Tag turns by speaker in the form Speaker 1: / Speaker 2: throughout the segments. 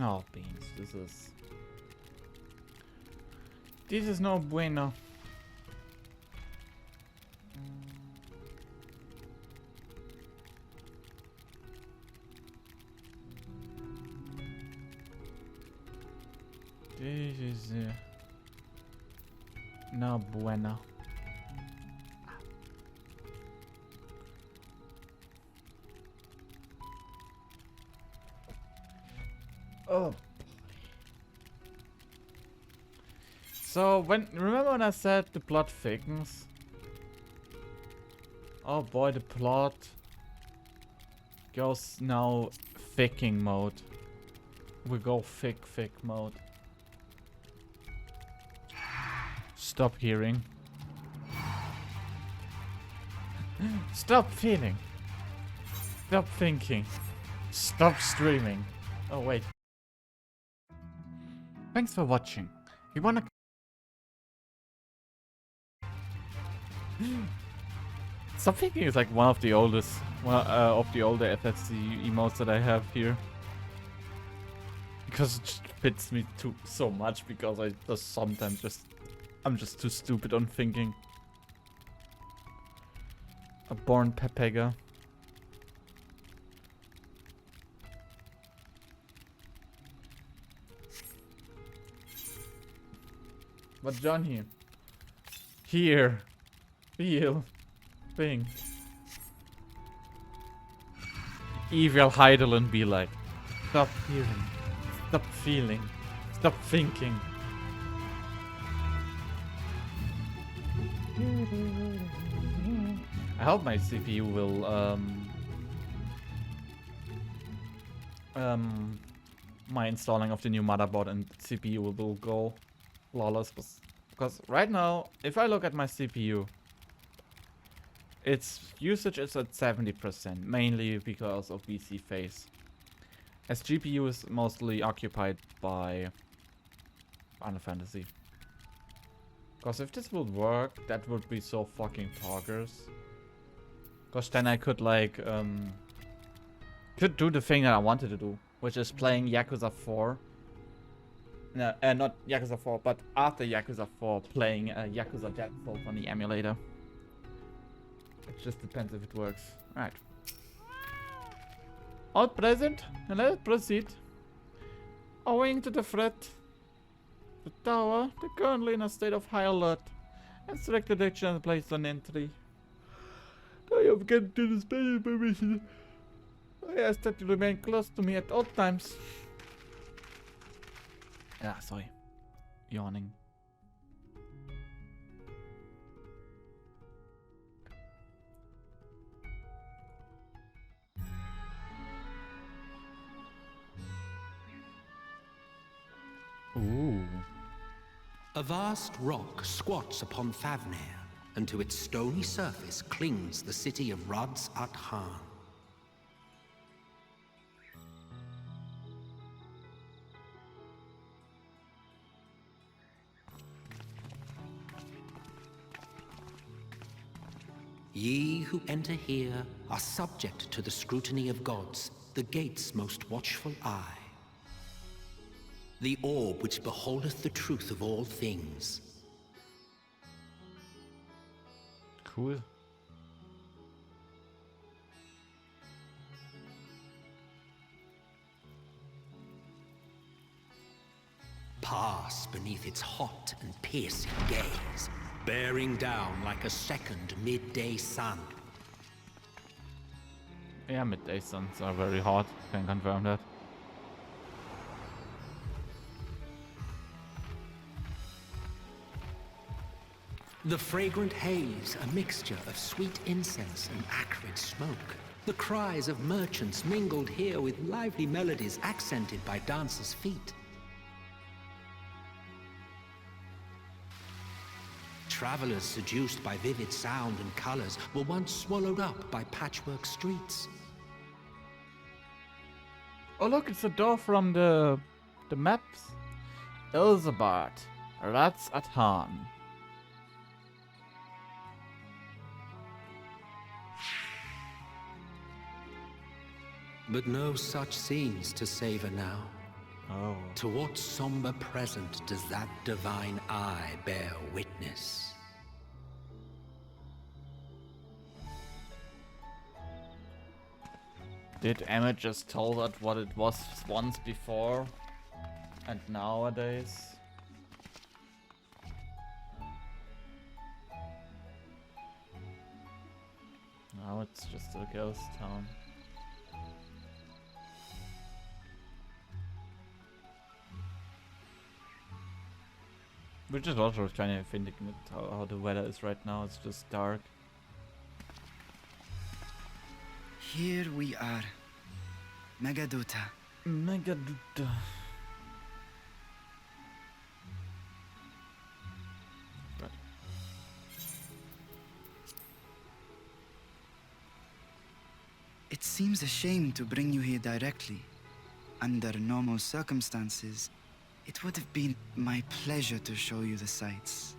Speaker 1: Oh, beans. This is no bueno. This is no bueno. Oh. So remember when I said the plot thickens? Oh boy, the plot goes now thicking mode. We go thick mode. Stop hearing. Stop feeling. Stop thinking. Stop streaming. Oh wait. Thanks for watching. If you wanna Stop thinking is like one of the oldest of the older FFC emotes that I have here. Because it just fits me so much because I just sometimes I'm just too stupid on thinking. A born Pepega. But John here. Here. Feel. Think. Evil Heidelin be like. Stop hearing. Stop feeling. Stop thinking. I hope my CPU will my installing of the new motherboard and CPU will go flawless, because right now if I look at my CPU, its usage is at 70%, mainly because of VC phase, as GPU is mostly occupied by Final Fantasy. Because if this would work, that would be so fucking poggers. Because then I could like could do the thing that I wanted to do, which is playing Yakuza 4. No, not Yakuza 4, but after Yakuza 4, playing Yakuza Dead Souls on the emulator. It just depends if it works. Alright. All present, and let's proceed. Owing to the threat, the tower, they're currently in a state of high alert, and selected action placed on entry. I have gotten to the special permission. I ask that you remain close to me at all times. Ah, sorry. Yawning. Ooh.
Speaker 2: A vast rock squats upon Fandaniel, and to its stony surface clings the city of Radz-at-Han. Ye who enter here are subject to the scrutiny of gods, the gate's most watchful eye. The orb which beholdeth the truth of all things.
Speaker 1: Cool.
Speaker 2: Pass beneath its hot and piercing gaze, bearing down like a second midday sun.
Speaker 1: Yeah, midday suns are very hot. Can confirm that.
Speaker 2: The fragrant haze, a mixture of sweet incense and acrid smoke. The cries of merchants mingled here with lively melodies accented by dancers' feet. Travelers seduced by vivid sound and colors were once swallowed up by patchwork streets.
Speaker 1: Oh look, it's a door from the maps. Elzebad, Radz-at-Han.
Speaker 2: But no such scenes to savor now.
Speaker 1: Oh.
Speaker 2: To what somber present does that divine eye bear witness?
Speaker 1: Did Emma just tell that what it was once before and nowadays? Now it's just a ghost town. Which is also kind of thinking how the weather is right now. It's just dark.
Speaker 3: Here we are. Megaduta.
Speaker 1: Megaduta. Right.
Speaker 3: It seems a shame to bring you here directly. Under normal circumstances, it would have been my pleasure to show you the sights.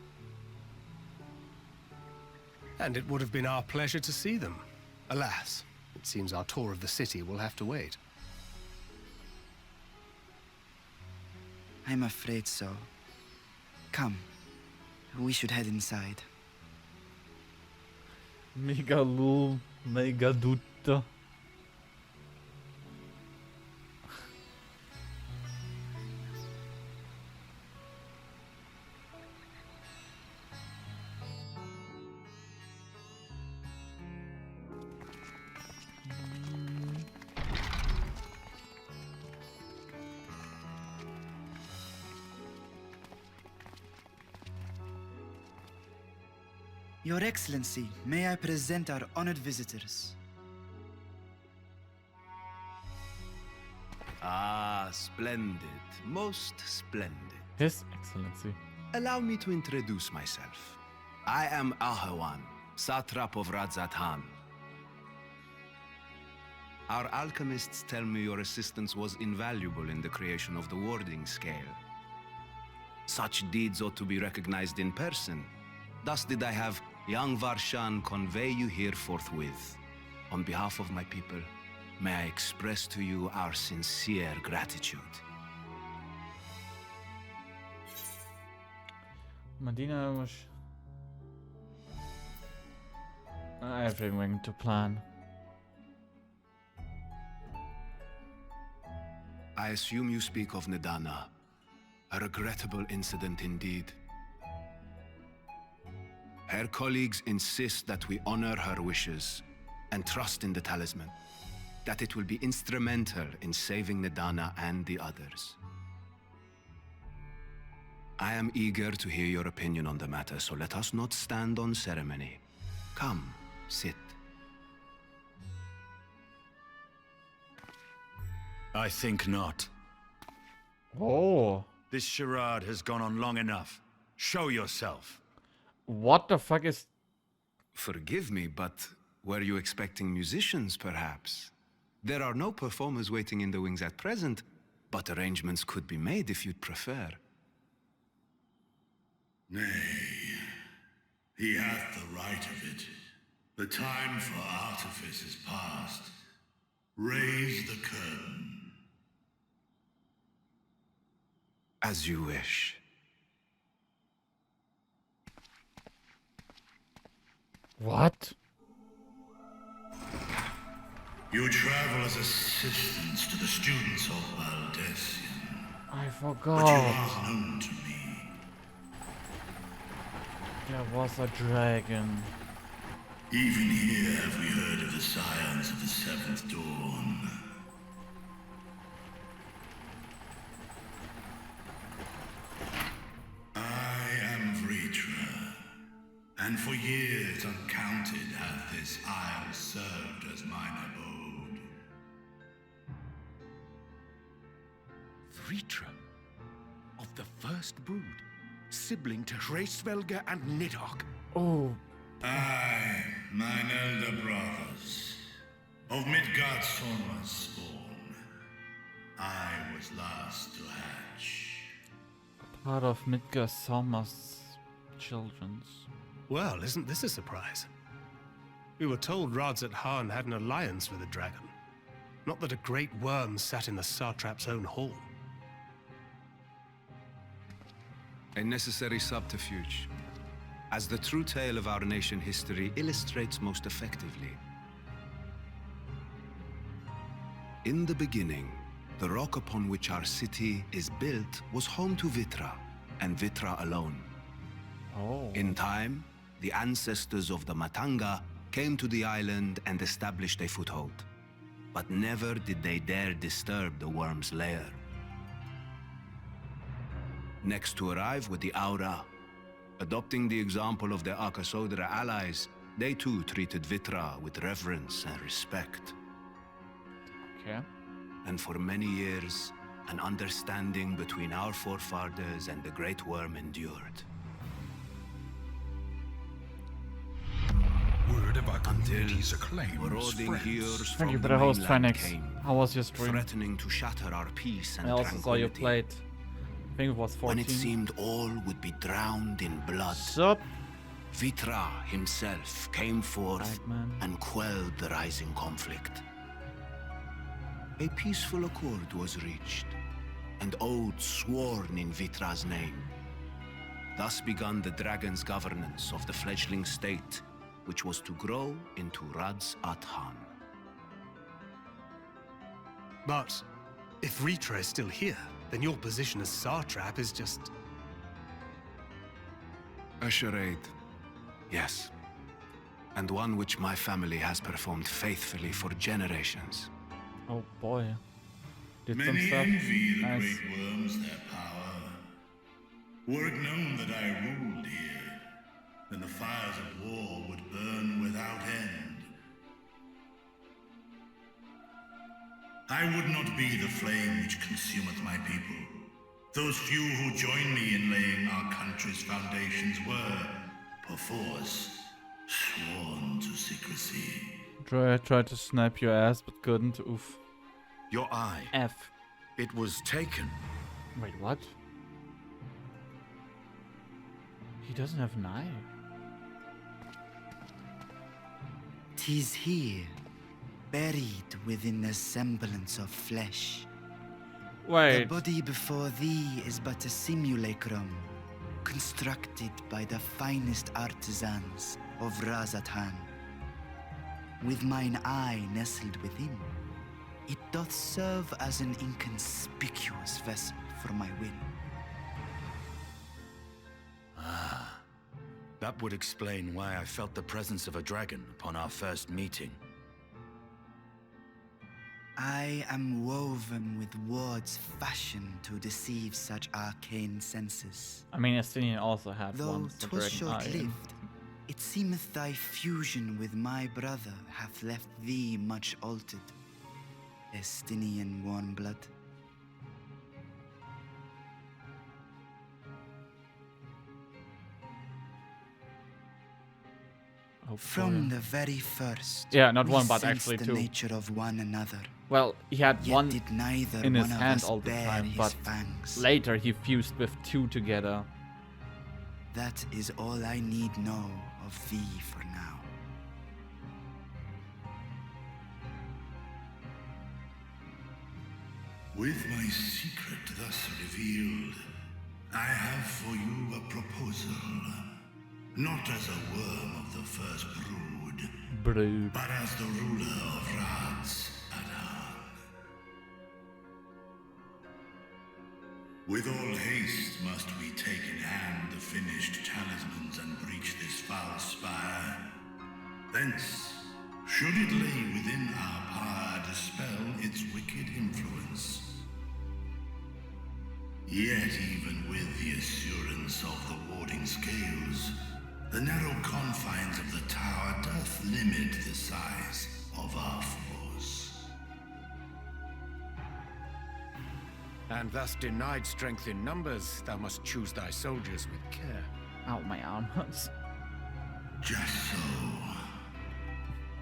Speaker 4: And it would have been our pleasure to see them. Alas, it seems our tour of the city will have to wait.
Speaker 3: I'm afraid so. Come, we should head inside.
Speaker 1: Megalul, Megaduta.
Speaker 3: Your Excellency, may I present our honored visitors?
Speaker 5: Ah, splendid. Most splendid.
Speaker 1: His Excellency.
Speaker 5: Allow me to introduce myself. I am Ahawan, Satrap of Radz-at-Han. Our alchemists tell me your assistance was invaluable in the creation of the warding scale. Such deeds ought to be recognized in person. Thus did I have young Varshan convey you here forthwith. On behalf of my people, may I express to you our sincere gratitude.
Speaker 1: Medina was everything to plan.
Speaker 5: I assume you speak of Nidana. A regrettable incident indeed. Her colleagues insist that we honor her wishes and trust in the talisman, that it will be instrumental in saving Nidana and the others. I am eager to hear your opinion on the matter, so let us not stand on ceremony. Come, sit.
Speaker 6: I think not.
Speaker 1: Oh.
Speaker 6: This charade has gone on long enough. Show yourself.
Speaker 1: What the fuck is...
Speaker 5: Forgive me, but were you expecting musicians, perhaps? There are no performers waiting in the wings at present, but arrangements could be made if you'd prefer.
Speaker 7: Nay, he hath the right of it. The time for artifice is past. Raise the curtain.
Speaker 5: As you wish.
Speaker 1: What?
Speaker 7: You travel as assistants to the students of Valdesian.
Speaker 1: I
Speaker 7: But you
Speaker 1: forgot.
Speaker 7: are known to me.
Speaker 1: There was a dragon.
Speaker 7: Even here have we heard of the scions of the Seventh Dawn. I am Vritra, and for years uncounted hath this isle served as mine abode.
Speaker 8: Vritra, of the first brood, sibling to Hraesvelga and Nidhogg.
Speaker 1: Oh,
Speaker 7: I, mine elder brothers, of Midgard-Sorma's spawn, I was last to hatch.
Speaker 1: part of Midgard-Sorma's children's.
Speaker 4: Well, isn't this a surprise? We were told Radz-at-Han had an alliance with the dragon. Not that a great worm sat in the Satrap's own hall.
Speaker 5: A necessary subterfuge, as the true tale of our nation history illustrates most effectively. In the beginning, the rock upon which our city is built was home to Vitra, and Vitra alone.
Speaker 1: Oh.
Speaker 5: In time, the ancestors of the Matanga came to the island and established a foothold. But never did they dare disturb the worm's lair. Next to arrive with the Aura, adopting the example of their Akasodra allies, they too treated Vitra with reverence and respect.
Speaker 1: Okay.
Speaker 5: And for many years, an understanding between our forefathers and the Great Worm endured.
Speaker 8: Word of our community's acclaim
Speaker 5: Marauding heroes
Speaker 1: Thank you
Speaker 5: from
Speaker 1: for
Speaker 5: the
Speaker 1: the host,
Speaker 5: mainland
Speaker 1: Phoenix.
Speaker 5: came,
Speaker 1: How was your stream?
Speaker 5: threatening to shatter our peace and
Speaker 1: I also saw you
Speaker 5: tranquility.
Speaker 1: played. I think it was 14.
Speaker 5: When it seemed all would be drowned in blood,
Speaker 1: Sup?
Speaker 5: Vitra himself came forth
Speaker 1: Ragman.
Speaker 5: and quelled the rising conflict. A peaceful accord was reached, and oaths sworn in Vitra's name. Thus began the dragon's governance of the fledgling state, which was to grow into Radz-at-Han.
Speaker 4: But if Vitra is still here, then your position as Satrap is just...
Speaker 5: A charade, yes. And one which my family has performed faithfully for generations.
Speaker 1: Oh boy. Did some
Speaker 7: Many
Speaker 1: stuff.
Speaker 7: envy the
Speaker 1: Nice.
Speaker 7: great worms their power. Were it known that I ruled here, then the fires of war would burn without end. I would not be the flame which consumeth my people. Those few who join me in laying our country's foundations were, perforce, sworn to secrecy.
Speaker 1: Tried to snap your ass, but couldn't. Oof.
Speaker 6: Your eye.
Speaker 1: F.
Speaker 6: It was taken.
Speaker 1: Wait, what? He doesn't have an eye.
Speaker 3: 'Tis here, buried within the semblance of flesh. The
Speaker 1: Wait.
Speaker 3: body before thee is but a simulacrum, constructed by the finest artisans of Radz-at-Han. With mine eye nestled within, it doth serve as an inconspicuous vessel for my will.
Speaker 6: That would explain why I felt the presence of a dragon upon our first meeting.
Speaker 3: I am woven with words fashioned to deceive such arcane senses.
Speaker 1: I mean, Estinian also had
Speaker 3: Though
Speaker 1: once the
Speaker 3: 'twas
Speaker 1: dragon eye.
Speaker 3: short-lived, it seemeth thy fusion with my brother hath left thee much altered, Estinian warm blood.
Speaker 1: Oh,
Speaker 3: From
Speaker 1: boy.
Speaker 3: the very first,
Speaker 1: Yeah, not
Speaker 3: we
Speaker 1: one, but
Speaker 3: sensed
Speaker 1: actually
Speaker 3: the
Speaker 1: two.
Speaker 3: nature of one another.
Speaker 1: Well, he had
Speaker 3: Yet
Speaker 1: one
Speaker 3: did neither
Speaker 1: in his
Speaker 3: one of
Speaker 1: hand
Speaker 3: us
Speaker 1: all the
Speaker 3: bare
Speaker 1: time,
Speaker 3: his
Speaker 1: but
Speaker 3: fangs.
Speaker 1: later he fused with two together.
Speaker 3: That is all I need know of thee for now.
Speaker 7: With my secret thus revealed, I have for you a proposal. Not as a worm of the first brood,
Speaker 1: Brood.
Speaker 7: but as the ruler of Radz-at-Han. With all haste must we take in hand the finished talismans and breach this foul spire. Thence, should it lay within our power, dispel its wicked influence. Yet even with the assurance of the warding scales, the narrow confines of the tower doth limit the size of our force.
Speaker 8: And thus denied strength in numbers, thou must choose thy soldiers with care.
Speaker 1: Ow, my arm hurts.
Speaker 7: Just so.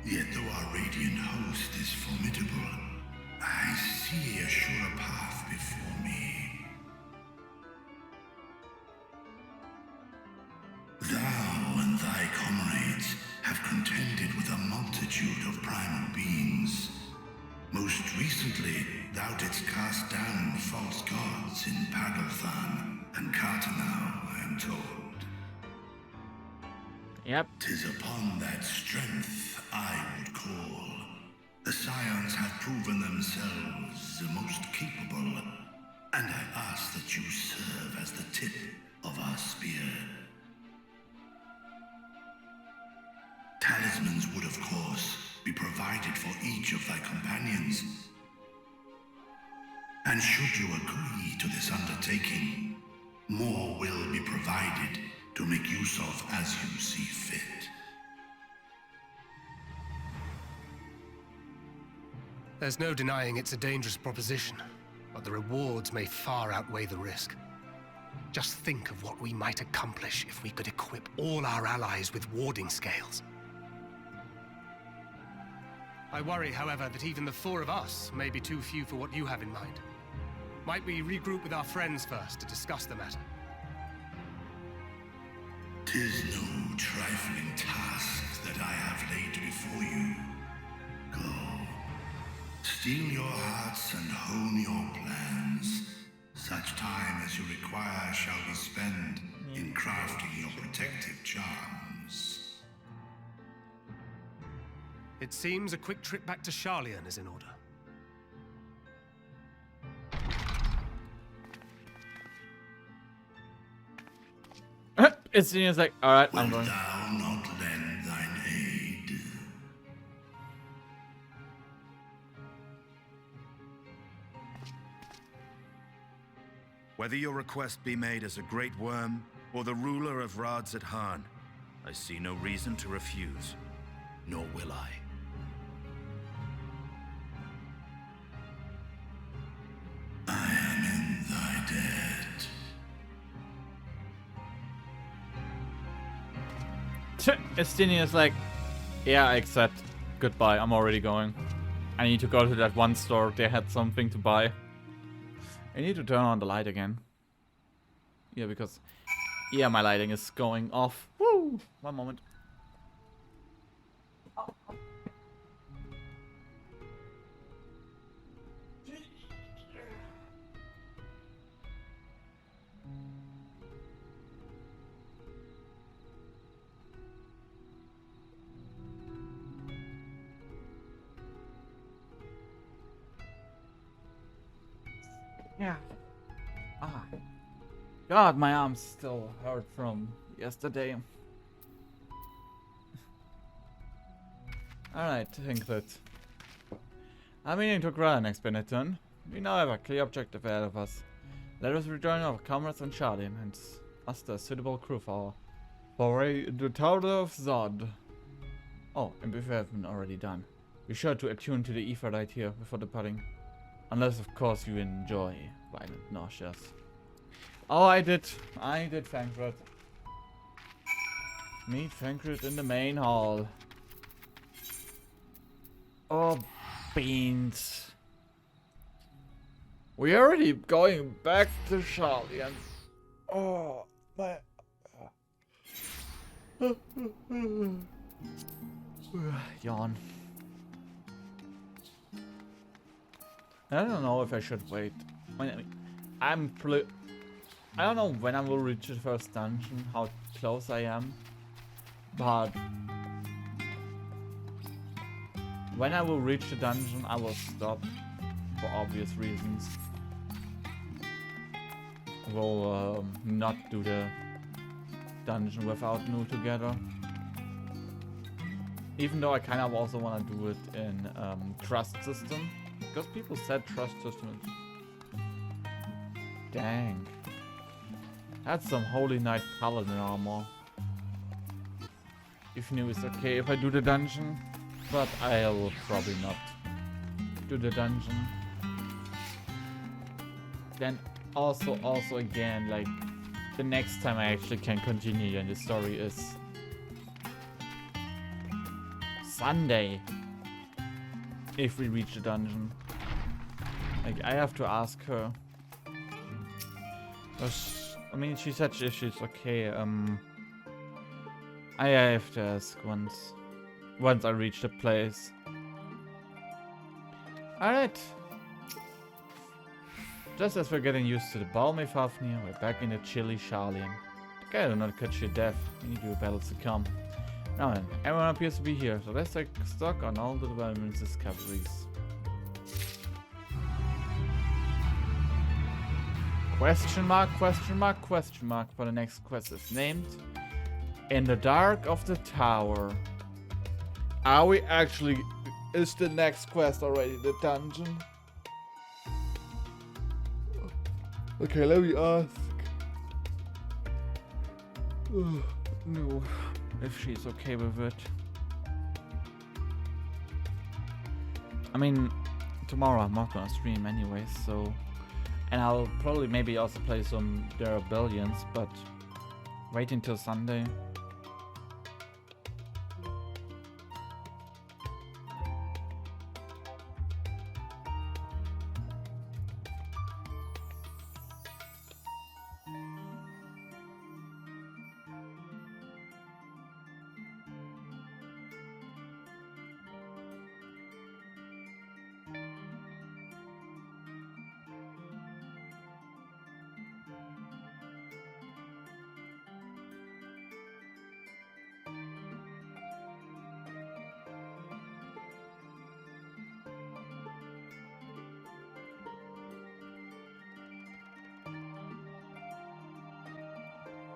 Speaker 7: Yet though our radiant host is formidable, I see a surer path before me. Thou and thy comrades have contended with a multitude of primal beings. Most recently, thou didst cast down false gods in Pagalthan and Cartanau. I'm told.
Speaker 1: Yep.
Speaker 7: 'Tis upon that strength I would call. The Scions have proven themselves the most capable, and I ask that you serve as the tip of our spear. Talismans would, of course, be provided for each of thy companions. And should you agree to this undertaking, more will be provided to make use of as you see fit.
Speaker 4: There's no denying it's a dangerous proposition, but the rewards may far outweigh the risk. Just think of what we might accomplish if we could equip all our allies with warding scales. I worry, however, that even the 4 of us may be too few for what you have in mind. Might we regroup with our friends first to discuss the matter?
Speaker 7: 'Tis no trifling task that I have laid before you. Go. Steel your hearts and hone your plans. Such time as you require shall be spent in crafting your protective charms.
Speaker 4: It seems a quick trip back to Sharlayan is in order.
Speaker 1: It's like, alright, I'm
Speaker 7: Wilt
Speaker 1: going.
Speaker 7: thou not lend thine aid?
Speaker 6: Whether your request be made as a great worm or the ruler of Radz-at-Han, I see no reason to refuse, nor will I.
Speaker 7: I am in thy debt.
Speaker 1: Estinian's like, yeah, I accept. Goodbye, I'm already going. I need to go to that one store. They had something to buy. I need to turn on the light again. Yeah, because... yeah, my lighting is going off. Woo! One moment. Yeah. Ah. God, my arms still hurt from yesterday. Alright, Ingrid. I'm meaning to grab an expedition. We now have a clear objective ahead of us. Let us rejoin our comrades on Sharlayan and muster a suitable crew for the Tower of Zod. Oh, and if we haven't already done, be sure to attune to the ether light here before departing. Unless, of course, you enjoy violent nauseas. Oh, I did Thancred. Meet Thancred in the main hall. Oh, beans. We're already going back to Sharlayan. Oh, my... yawn. I don't know if I should wait. I don't know when I will reach the first dungeon, how close I am. But when I will reach the dungeon, I will stop for obvious reasons. I will not do the dungeon without Nu together. Even though I kind of also want to do it in trust system. Because people said trust system is... dang. That's some Holy Knight Paladin armor. If Nu is okay if I do the dungeon. But I'll probably not do the dungeon. Then also again, like, the next time I actually can continue in the story is Sunday. If we reach the dungeon. Like, I have to ask her. I mean, she said she's okay. I have to ask once I reach the place. Alright. Just as we're getting used to the balmy Fafnir, we're back in the chilly Sharlayan. Okay, do not catch your death. We need your battles to come. Now then, everyone appears to be here, so let's take stock on all the developments and discoveries. Question mark, question mark, question mark for the next quest is named In the Dark of the Tower. Are we actually... Is the next quest already the dungeon? Okay, let me ask. No. If she's okay with it. I mean, tomorrow I'm not gonna stream anyway, so... And I'll probably maybe also play some The Rebellions, but wait until Sunday.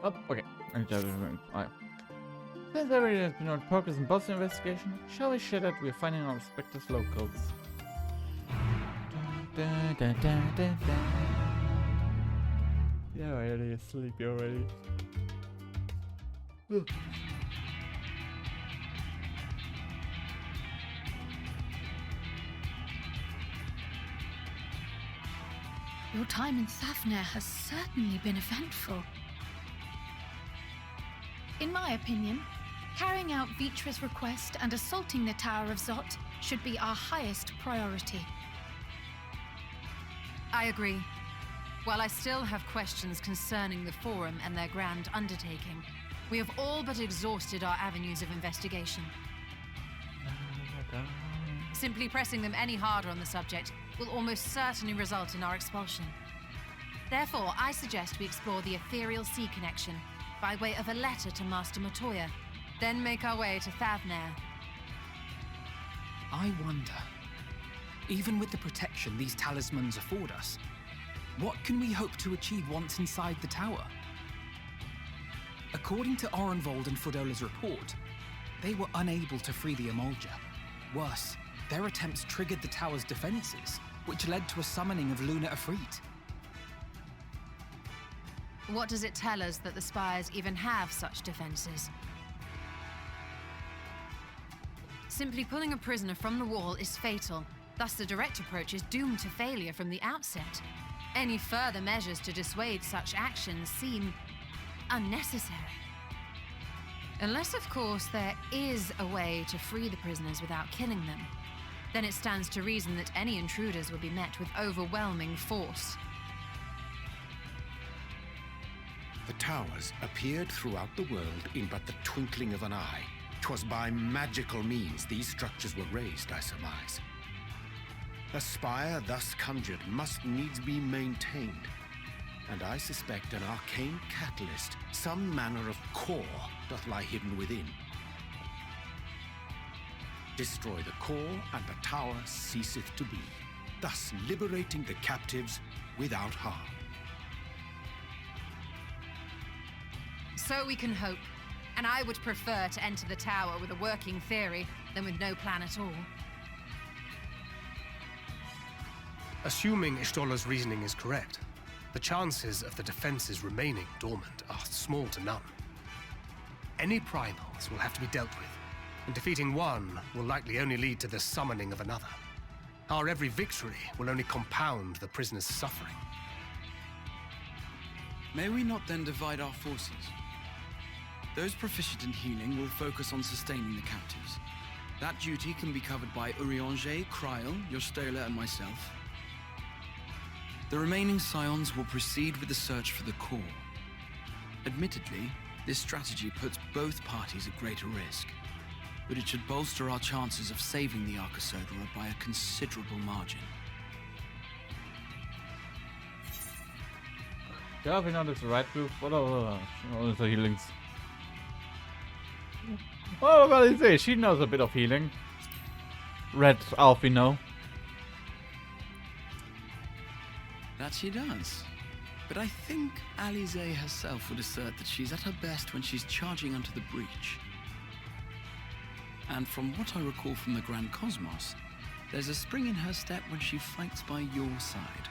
Speaker 1: Oh, okay. Alright. Since there has been no progress in both investigation, shall we share that we're finding our respective locals? Yeah, I'm really sleepy already.
Speaker 9: Your time in Thafnir has certainly been eventful. In my opinion, carrying out Vitra's request and assaulting the Tower of Zot should be our highest priority.
Speaker 10: I agree. While I still have questions concerning the Forum and their grand undertaking, we have all but exhausted our avenues of investigation. Simply pressing them any harder on the subject will almost certainly result in our expulsion. Therefore, I suggest we explore the ethereal sea connection by way of a letter to Master Matoya, then make our way to Thafnir.
Speaker 11: I wonder, even with the protection these talismans afford us, what can we hope to achieve once inside the tower? According to Orenvold and Frodola's report, they were unable to free the Emolja. Worse, their attempts triggered the tower's defenses, which led to a summoning of Luna Ifrit.
Speaker 10: What does it tell us that the Spires even have such defenses? Simply pulling a prisoner from the wall is fatal, thus the direct approach is doomed to failure from the outset. Any further measures to dissuade such actions seem unnecessary. Unless, of course, there is a way to free the prisoners without killing them. Then it stands to reason that any intruders would be met with overwhelming force.
Speaker 8: The towers appeared throughout the world in but the twinkling of an eye. 'Twas by magical means these structures were raised, I surmise. A spire thus conjured must needs be maintained, and I suspect an arcane catalyst, some manner of core, doth lie hidden within. Destroy the core, and the tower ceaseth to be, thus liberating the captives without harm.
Speaker 10: So we can hope, and I would prefer to enter the tower with a working theory than with no plan at all.
Speaker 4: Assuming Ishtola's reasoning is correct, the chances of the defenses remaining dormant are small to none. Any primals will have to be dealt with, and defeating one will likely only lead to the summoning of another. Our every victory will only compound the prisoner's suffering.
Speaker 12: May we not then divide our forces? Those proficient in healing will focus on sustaining the captives. That duty can be covered by Urianger, Kryl, Yostola, and myself. The remaining scions will proceed with the search for the core. Admittedly, this strategy puts both parties at greater risk, but it should bolster our chances of saving the Arcosodra by a considerable margin.
Speaker 1: Yeah, we know this right group. What are the healings? Oh, what did I say? She knows a bit of healing. Red Alphino.
Speaker 12: That she does. But I think Alize herself would assert that she's at her best when she's charging onto the breach. And from what I recall from the Grand Cosmos, there's a spring in her step when she fights by your side.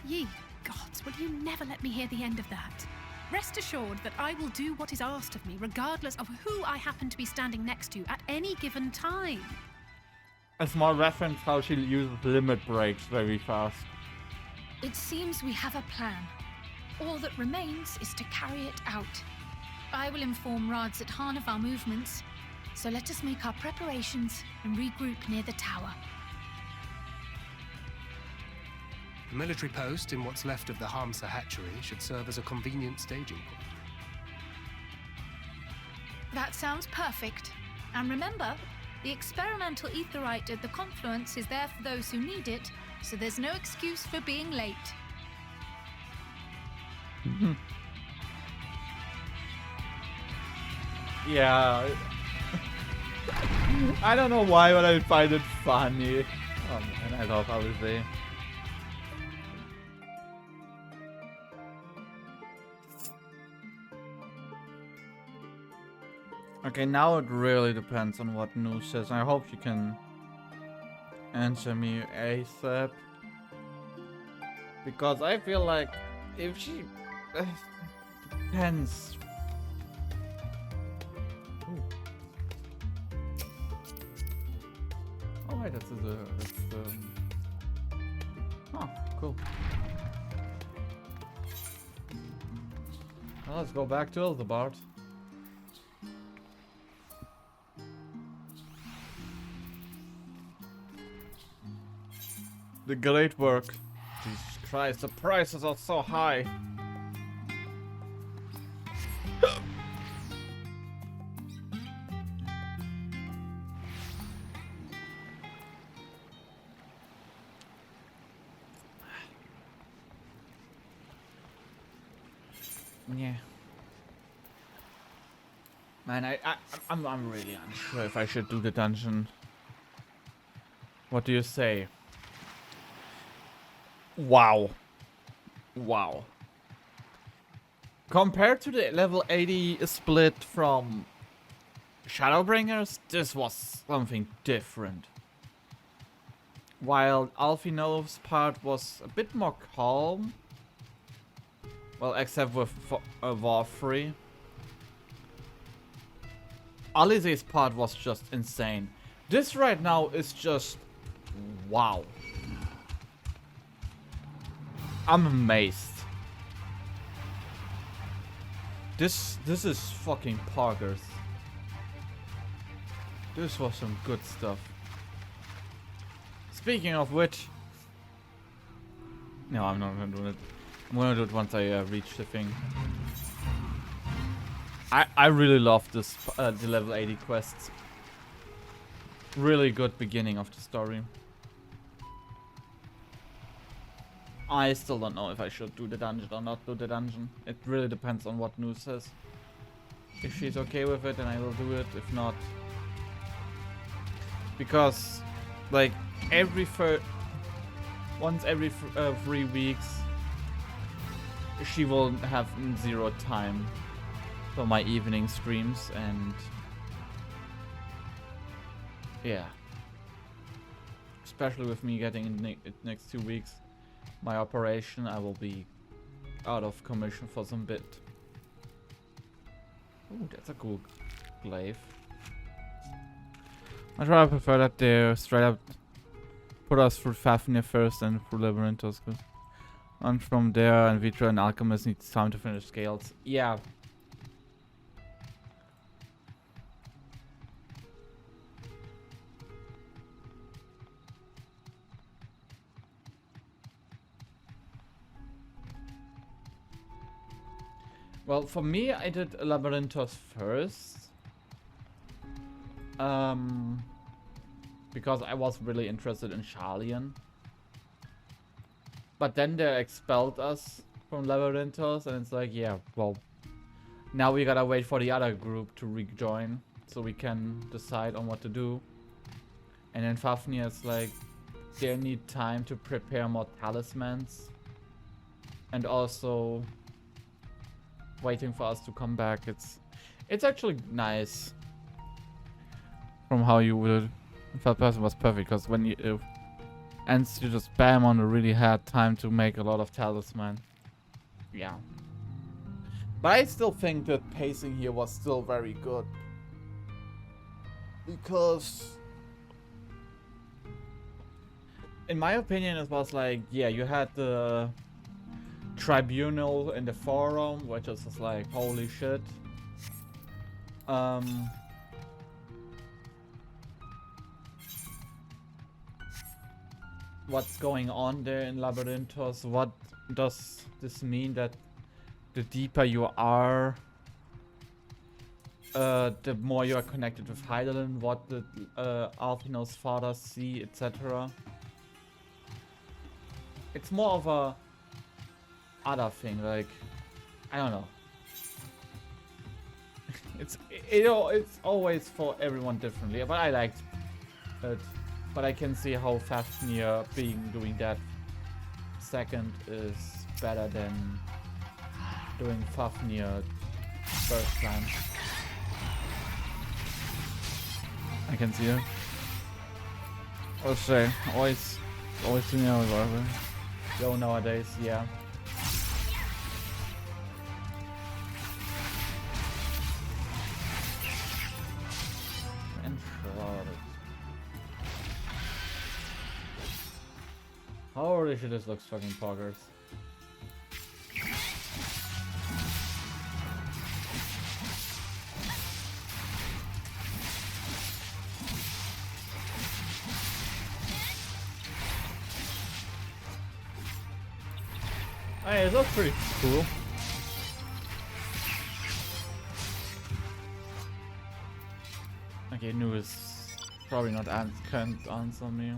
Speaker 9: Ye gods, will you never let me hear the end of that? Rest assured that I will do what is asked of me, regardless of who I happen to be standing next to at any given time.
Speaker 1: A small reference how she uses limit breaks very fast.
Speaker 9: It seems we have a plan. All that remains is to carry it out. I will inform Radz-at-Han of our movements, so let us make our preparations and regroup near the tower.
Speaker 4: The military post in what's left of the Hamsa hatchery should serve as a convenient staging point.
Speaker 9: That sounds perfect. And remember, the experimental etherite at the confluence is there for those who need it, so there's no excuse for being late.
Speaker 1: Yeah. I don't know why, but I find it funny. Oh man, I love Alize. Okay, now it really depends on what news says. I hope you can answer me ASAP. Because I feel like if she... depends. Ooh. Oh wait, that's the... Oh, cool. Well, let's go back to Ildebart. The great work. Jesus Christ, the prices are so high. Yeah. Man, I'm really unsure if I should do the dungeon. What do you say? Wow. Wow. Compared to the level 80 split from Shadowbringers, this was something different. While Alphino's part was a bit more calm. Well, except with Warfree. Alize's part was just insane. This right now is just... wow. I'm amazed. This is fucking poggers. This was some good stuff. Speaking of which... no, I'm not gonna do it. I'm gonna do it once I reach the thing. I really love this, the level 80 quests. Really good beginning of the story. I still don't know if I should do the dungeon or not do the dungeon. It really depends on what news says. If she's okay with it, then I will do it. If not... because, like, once every 3 weeks, she will have 0 time for my evening streams, and... yeah. Especially with me getting in the next 2 weeks. My operation, I will be out of commission for some bit. Ooh, that's a cool glaive. I'd rather prefer that they straight up put us through Fafnir first and through Labyrinthos. And from there, and Vitra and Alchemist needs time to finish Scales. Yeah. Well, for me, I did Labyrinthos first. Because I was really interested in Sharlayan. But then they expelled us from Labyrinthos, and it's like, yeah, well, now we gotta wait for the other group to rejoin so we can decide on what to do. And then Fafnir is like, they need time to prepare more talismans. And also waiting for us to come back. It's actually nice from how you would. Third person was perfect because when you ends you just spam on a really hard time to make a lot of talisman. Yeah. But I still think that pacing here was still very good. Because in my opinion it was like, yeah, you had the tribunal in the forum, which is just like, holy shit. What's going on there in Labyrinthos? What does this mean that the deeper you are, the more you are connected with Hydaelyn, what the Alphinaud's fathers see, etc. It's more of a other thing, like, I don't know. it's always for everyone differently, but I liked it. But I can see how Fafnir doing that second is better than doing Fafnir first time. I can see it. I'll say always doing it whatever. Go nowadays, yeah. Holy shit, this looks fucking poggers. Hey, it looks pretty cool. Okay, Nu is probably not can't answer me.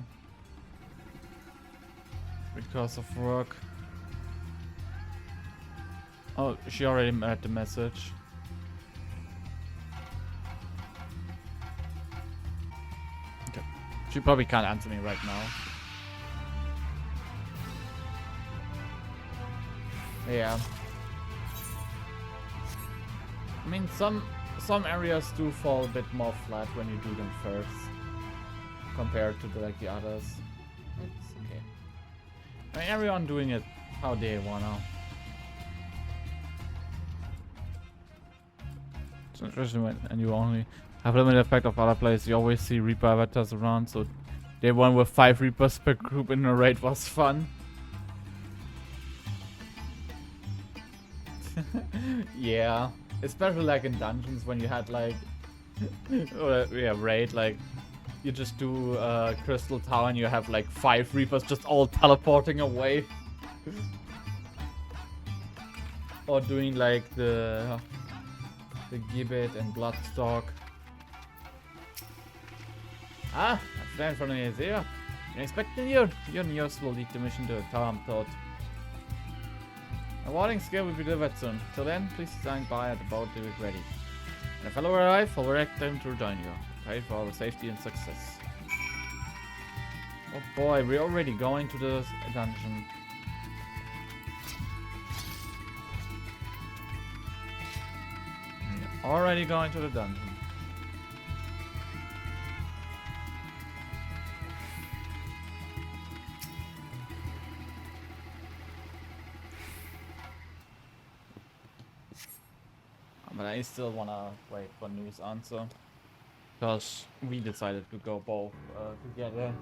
Speaker 1: Because of work. Oh, she already read the message. Okay. She probably can't answer me right now. Yeah. I mean, some areas do fall a bit more flat when you do them first, compared to the others. It's okay. I mean, everyone doing it how they wanna. It's interesting and you only have limited effect of other players. You always see Reaper avatars around, so day one with 5 Reapers per group in a raid was fun. Yeah, especially like in dungeons when you had like, yeah, raid, like you just do Crystal Tower and you have like 5 Reapers just all teleporting away. Or doing like the Gibbet and Bloodstalk. Ah, a friend from the Isaiah. You're expecting you. Your news will lead the mission to the tower, I'm told. A warning scale will be delivered soon. Till then, please stand by at the boat to be ready. And if fellow arrive, I'll direct them to rejoin you. Pray for our safety and success. Oh boy, we're already going to the dungeon. We're already going to the dungeon. But I still wanna wait for Nu's answer, because we decided to go both together,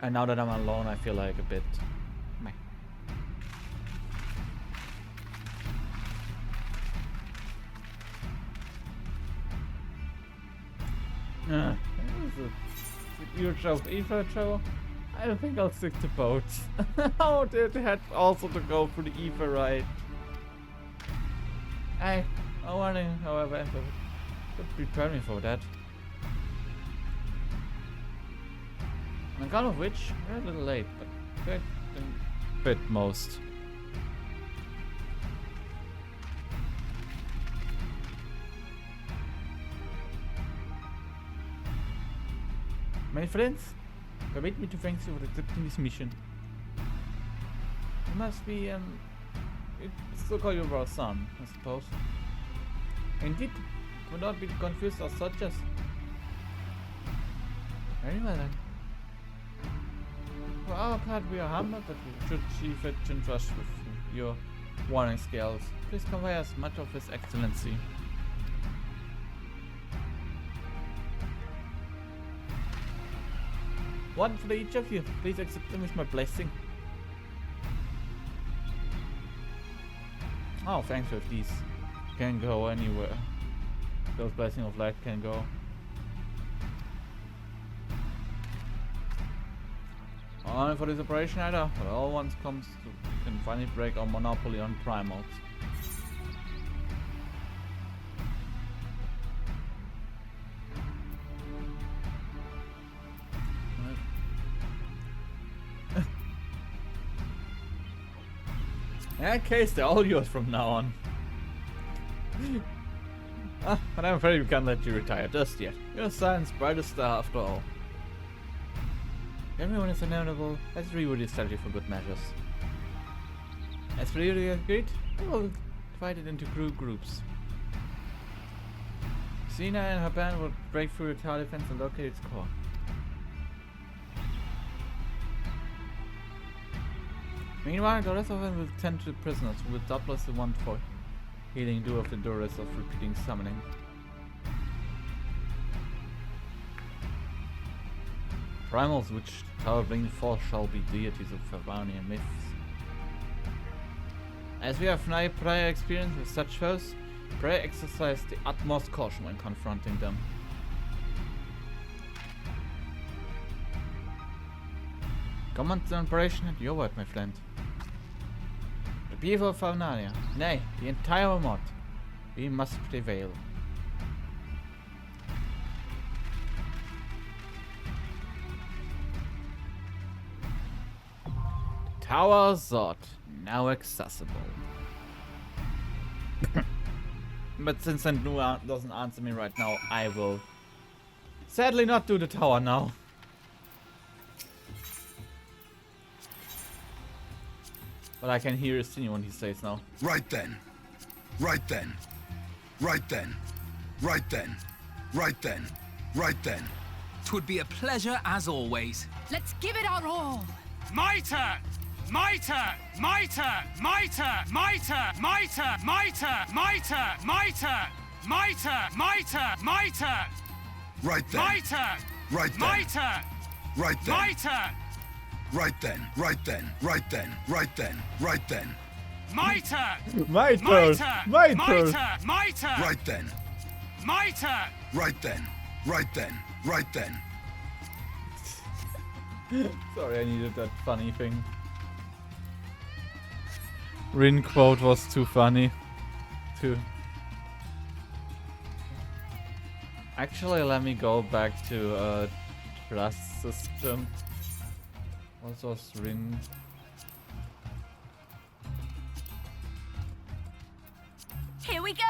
Speaker 1: and now that I'm alone I feel like a bit meh. You chose Ether Trail? I don't think I'll stick to boats. Oh, they had also to go for the Ether ride. I warning, however, could prepare me for that. On account of which, we're a little late, but good. bit most. My friends, permit me to thank you for accepting this mission. You must be, it's to call you our son, I suppose. Indeed, do not be confused as such as. Very well then. For our part, we are humbled, but we should achieve it in trust with your warning scales. Please convey us much of His Excellency. One for each of you. Please accept them with my blessing. Oh, thanks if these can go anywhere. Those blessings of light can go. Only for this operation either. Well, once comes to, we can finally break our monopoly on primals. In that case, they're all yours from now on. But I'm afraid we can't let you retire just yet. You're science's brightest star after all. Everyone is inevitable. Let's reword the strategy for good measures. As for you agreed, we will divide it into groups. Sina and her band will break through the tower defense and locate its core. Meanwhile, the rest of them will tend to the prisoners, who will doubtless the one for healing due of the duress of repeating summoning. Primals which tower bring forth shall be deities of Fandaniel myths. As we have no prior experience with such foes, pray exercise the utmost caution when confronting them. Command the operation at your word, my friend. The people of Fandaniel, nay, the entire mod, we must prevail. Tower Zod, now accessible. But since Endwalker doesn't answer me right now, I will sadly not do the tower now. But I can hear his singing when he says now.
Speaker 6: Right then. Right then. Right then. Right then. Right then. Right then.
Speaker 11: 'Twould be a pleasure as always.
Speaker 9: Let's give it our all.
Speaker 4: My turn! My turn! My turn! My turn! My turn! My turn! My turn! My turn! My turn! My turn! My turn! My turn!
Speaker 6: Right then.
Speaker 4: My turn!
Speaker 6: Right then.
Speaker 4: My turn!
Speaker 6: Right then.
Speaker 4: My turn!
Speaker 6: Right then. Right then. Right then. Right then. Right then.
Speaker 4: My turn!
Speaker 1: My
Speaker 4: My
Speaker 1: turn!
Speaker 4: turn!
Speaker 1: My
Speaker 4: My
Speaker 1: turn!
Speaker 4: turn! My turn!
Speaker 6: Right then.
Speaker 4: My turn!
Speaker 6: Right then. Right then. Right then.
Speaker 1: Sorry, I needed that funny thing. Rin quote was too funny. Actually, let me go back to trust system. What was Rin?
Speaker 9: Here we go.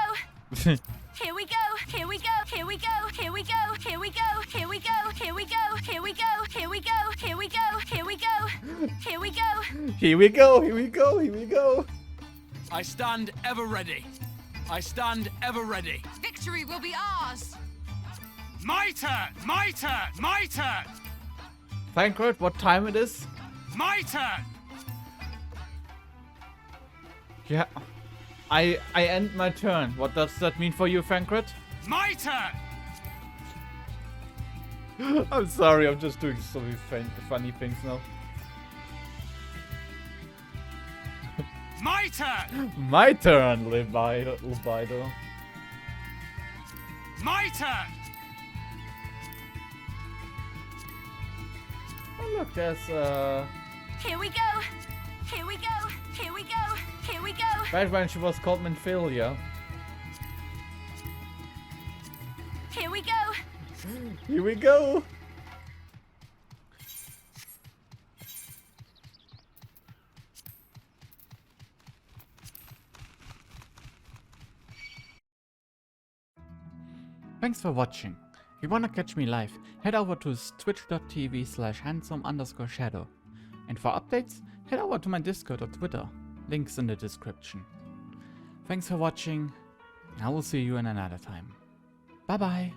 Speaker 9: Here we go. Here we go. Here we go. Here we go. Here we go. Here we go. Here we go. Here we go. Here we go. Here we go. Here we go. Here we go.
Speaker 1: Here we go. Here we go. Here we go.
Speaker 12: I stand ever ready. I stand ever ready.
Speaker 10: Victory will be ours.
Speaker 4: My turn! My turn! My turn!
Speaker 1: Thancred, what time it is?
Speaker 4: My turn!
Speaker 1: Yeah. I end my turn. What does that mean for you, Thancred?
Speaker 4: My turn!
Speaker 1: I'm sorry, I'm just doing so many funny things now.
Speaker 4: My turn!
Speaker 1: My turn, Libido.
Speaker 4: My turn!
Speaker 1: Oh look, there's
Speaker 9: Here we go. Here we go. Here we go. Here we go.
Speaker 1: back when she was called Menphilia.
Speaker 9: Here we go.
Speaker 1: Here we go. Thanks for watching. If you wanna catch me live, head over to twitch.tv/handsome_shadow. And for updates, head over to my Discord or Twitter. Links in the description. Thanks for watching, and I will see you in another time. Bye bye!